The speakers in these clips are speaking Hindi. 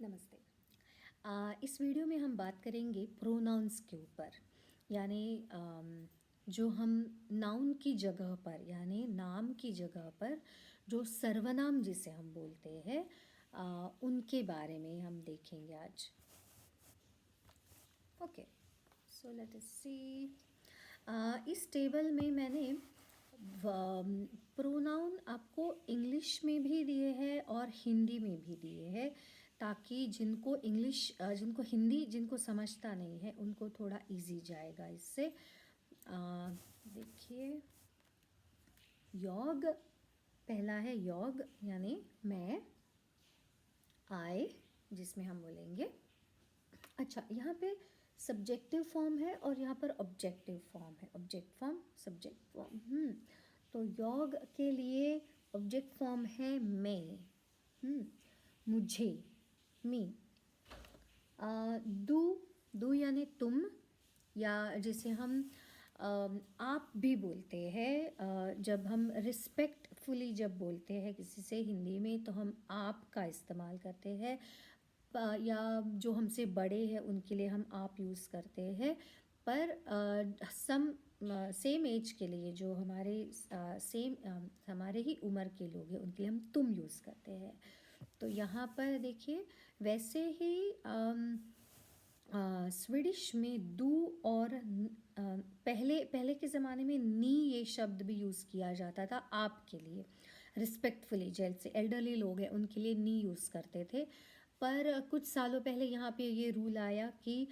नमस्ते। इस वीडियो में हम बात करेंगे प्रोनाउंस के ऊपर, यानी जो हम नाउन की जगह पर यानी नाम की जगह पर जो सर्वनाम जिसे हम बोलते हैं उनके बारे में हम देखेंगे आज। ओके, सो लेट अस सी। इस टेबल में मैंने प्रोनाउन आपको इंग्लिश में भी दिए हैं और हिंदी में भी दिए हैं, ताकि जिनको हिंदी जिनको समझता नहीं है उनको थोड़ा इजी जाएगा इससे। देखिए, योग पहला है, योग यानी मैं, आई जिसमें हम बोलेंगे। अच्छा, यहाँ पे सब्जेक्टिव फॉर्म है और यहाँ पर ऑब्जेक्टिव फॉर्म है, ऑब्जेक्ट फॉर्म सब्जेक्ट फॉर्म। तो योग के लिए ऑब्जेक्ट फॉर्म है मैं, मुझे, मी। दू यानी तुम, या जिसे हम आप भी बोलते हैं। जब हम रिस्पेक्टफुली जब बोलते हैं किसी से हिंदी में तो हम आप का इस्तेमाल करते हैं, या जो हमसे बड़े हैं उनके लिए हम आप यूज़ करते हैं। पर सेम एज के लिए जो हमारे हमारे ही उम्र के लोग हैं उनके लिए हम तुम यूज़ करते हैं। तो यहाँ पर देखिए, वैसे ही स्वीडिश में दू और पहले के ज़माने में नी ये शब्द भी यूज़ किया जाता था आपके लिए, रिस्पेक्टफुली जैसे एल्डरली लोग हैं उनके लिए नी यूज़ करते थे। पर कुछ सालों पहले यहाँ पे ये रूल आया कि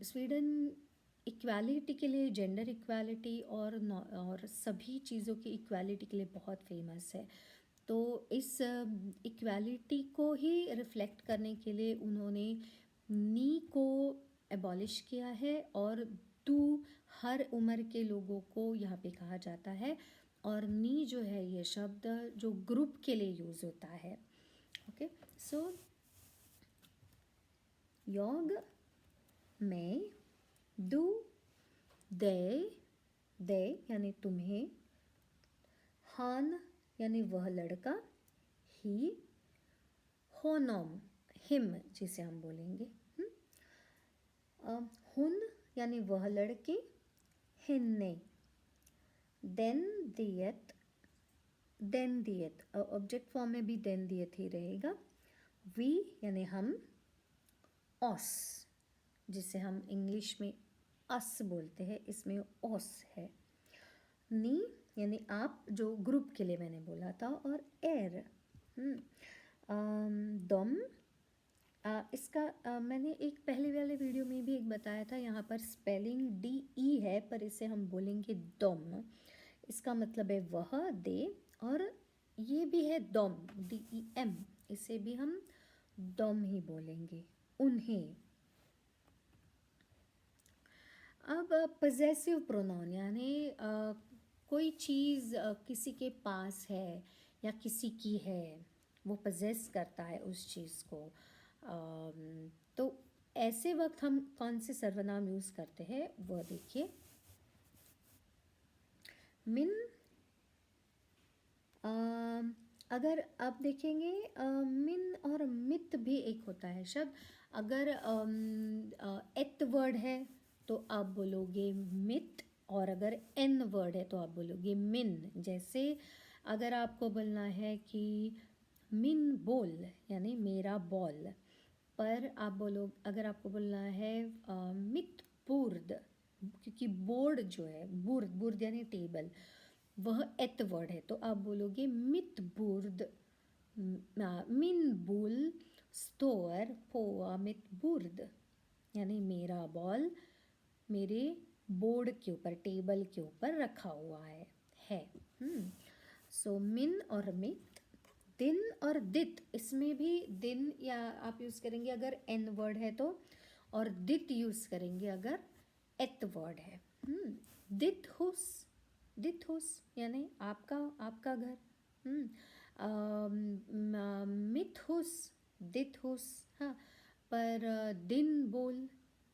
स्वीडन इक्वालिटी के लिए, जेंडर इक्वालिटी और सभी चीज़ों की इक्वालिटी के लिए बहुत फेमस है। तो इस इक्वालिटी को ही रिफ्लेक्ट करने के लिए उन्होंने नी को एबॉलिश किया है और टू हर उम्र के लोगों को यहाँ पे कहा जाता है। और नी जो है ये शब्द जो ग्रुप के लिए यूज़ होता है। ओके, सो योग, मैं, दू, दे यानी तुम्हें, हान यानी वह लड़का, ही, होनोम हिम जिसे हम बोलेंगे, हुन यानी वह लड़के, हिन्ने, देन दियत ऑब्जेक्ट फॉर्म में भी देन दियत ही रहेगा। वी यानी हम, ऑस जिसे हम इंग्लिश में अस बोलते हैं, इसमें ओस है। नी यानी आप जो ग्रुप के लिए मैंने बोला था, और एर, दम। इसका मैंने एक पहले वाले वीडियो में भी एक बताया था, यहाँ पर स्पेलिंग DE है पर इसे हम बोलेंगे डोम। इसका मतलब है वह, दे, और ये भी है डोम, DEM, इसे भी हम डोम ही बोलेंगे, उन्हें। अब पजेसिव प्रोनाउन यानी कोई चीज़ किसी के पास है या किसी की है, वो पजेस करता है उस चीज़ को। तो ऐसे वक्त हम कौन से सर्वनाम यूज़ करते हैं वो देखिए। मिन, अगर आप देखेंगे मिन और मित भी एक होता है शब्द। अगर एत वर्ड है तो आप बोलोगे मित, और अगर एन वर्ड है तो आप बोलोगे मिन। जैसे अगर आपको बोलना है कि मिन बोल यानी मेरा बॉल, पर आप बोलो, अगर आपको बोलना है मित बुर्द, क्योंकि बोर्ड जो है, बुर्द यानी टेबल, वह एत वर्ड है तो आप बोलोगे मित बुर्द मिन बुल स्टोर पोआ मित बुर्द, यानी मेरा बॉल मेरे बोर्ड के ऊपर, टेबल के ऊपर रखा हुआ है। सो मिन और मित। दिन और दित, इसमें भी दिन या आप यूज़ करेंगे अगर एन वर्ड है तो, और दित यूज़ करेंगे अगर एत वर्ड है। दित हुस यानी आपका घर। मित हुस, दित हुस, हाँ, पर दिन बोल,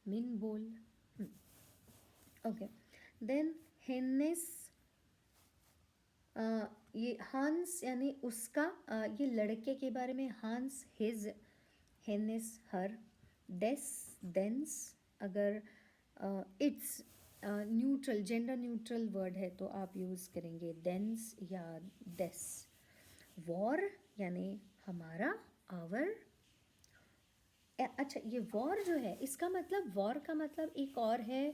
मिन बोल। ओके, देन हेन्नेस, ये हांस यानी उसका, ये लड़के के बारे में हांस his, hennes her, des dens। अगर it's neutral gender neutral word है तो आप यूज़ करेंगे देंस या देस। वॉर यानी हमारा, आवर। अच्छा, ये वॉर जो है इसका मतलब, वॉर का मतलब एक और है,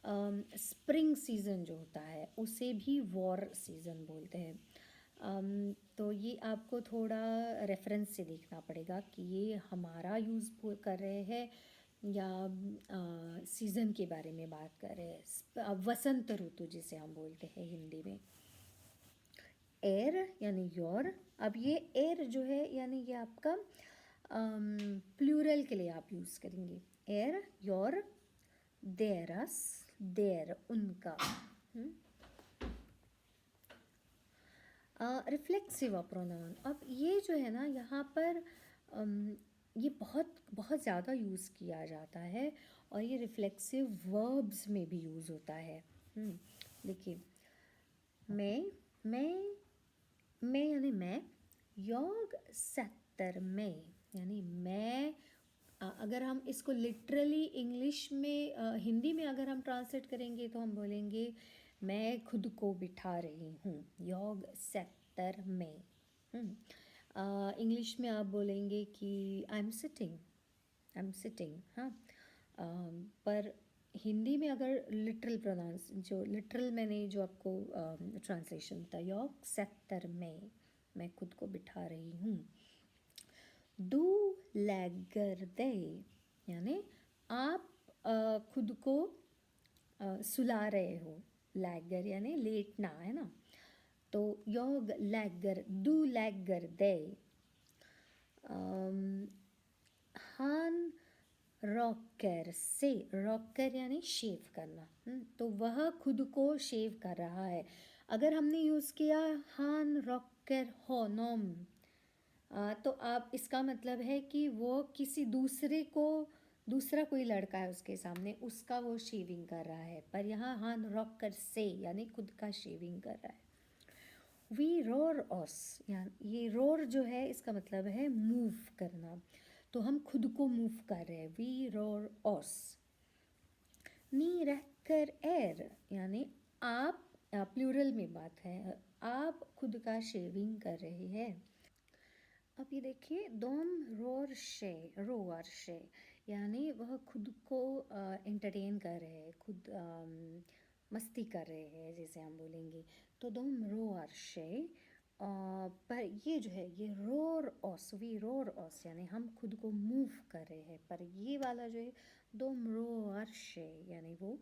स्प्रिंग सीज़न जो होता है उसे भी वॉर सीज़न बोलते हैं। तो ये आपको थोड़ा रेफरेंस से देखना पड़ेगा कि ये हमारा यूज़ कर रहे हैं या सीज़न के बारे में बात कर रहे हैं। वसंत ऋतु जिसे हम बोलते हैं हिंदी में। एयर यानी योर। अब ये एयर जो है यानी ये आपका प्लूरल के लिए आप यूज़ करेंगे। एयर, योर, देरस, देर, उनका। रिफ्लेक्सिव प्रोनाउन, अब ये जो है ना यहाँ पर ये बहुत बहुत ज़्यादा यूज़ किया जाता है और ये रिफ्लेक्सिव वर्ब्स में भी यूज़ होता है। देखिए, मैं यानी मैं, jag sätter mig यानी मैं। अगर हम इसको लिटरली इंग्लिश में हिंदी में अगर हम ट्रांसलेट करेंगे तो हम बोलेंगे मैं खुद को बिठा रही हूँ, jag sätter mig। इंग्लिश में आप बोलेंगे कि आई एम सिटिंग। हाँ, पर हिंदी में अगर लिटरल प्रोनाउंस, जो लिटरल मैंने जो आपको ट्रांसलेशन था, jag sätter mig, मैं खुद को बिठा रही हूँ। Du lägger dig यानी आप खुद को सुला रहे हो। lägger यानी लेटना, है ना। तो jag lägger, du lägger dig। han rocker से, रॉकर यानी शेव करना। तो वह खुद को शेव कर रहा है। अगर हमने यूज़ किया हान रॉकर होनम, तो आप, इसका मतलब है कि वो किसी दूसरे को, दूसरा कोई लड़का है उसके सामने, उसका वो शेविंग कर रहा है। पर यहाँ हान रॉकर से यानी खुद का शेविंग कर रहा है। वी रोर ऑस, यानी ये रोर जो है इसका मतलब है मूव करना, तो हम खुद को मूव कर रहे हैं। We roar ऑस। नी रहकर एर यानी आप, प्लूरल में बात है, आप खुद का शेविंग कर रहे हैं। अब ये देखिए, दोम रोर शे, रोअर शे यानी वह खुद को एंटरटेन कर रहे हैं, खुद मस्ती कर रहे हैं जैसे हम बोलेंगे। तो दोम रोअर शे, पर ये जो है ये रोर ऑस, वी रोर ऑस यानी हम खुद को मूव कर रहे हैं। पर ये वाला जो है दोम रोअर शे यानी वो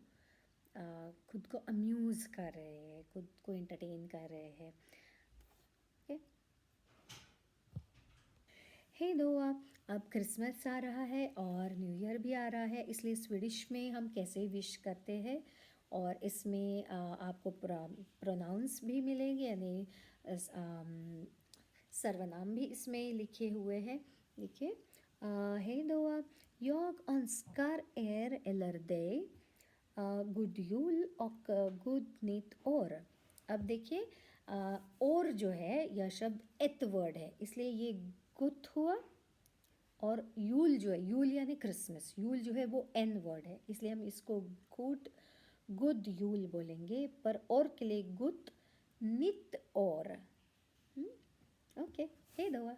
खुद को अम्यूज़ कर रहे हैं, खुद को एंटरटेन कर रहे हैं। हे दोआ, अब क्रिसमस आ रहा है और न्यू ईयर भी आ रहा है, इसलिए स्वीडिश में हम कैसे विश करते हैं और इसमें आपको प्रोनाउंस भी मिलेंगे यानी सर्वनाम भी इसमें लिखे हुए हैं। देखिए, हे दोआ, jag önskar er eller dig good you'll और गुड निट और। अब देखिए, और जो है यह शब्द एत वर्ड है, इसलिए ये गुथ हुआ। और यूल जो है, यूल यानी क्रिसमस, यूल जो है वो एन वर्ड है, इसलिए हम इसको गुड यूल बोलेंगे। पर और के लिए गुड नित और। ओके, हे दोआ।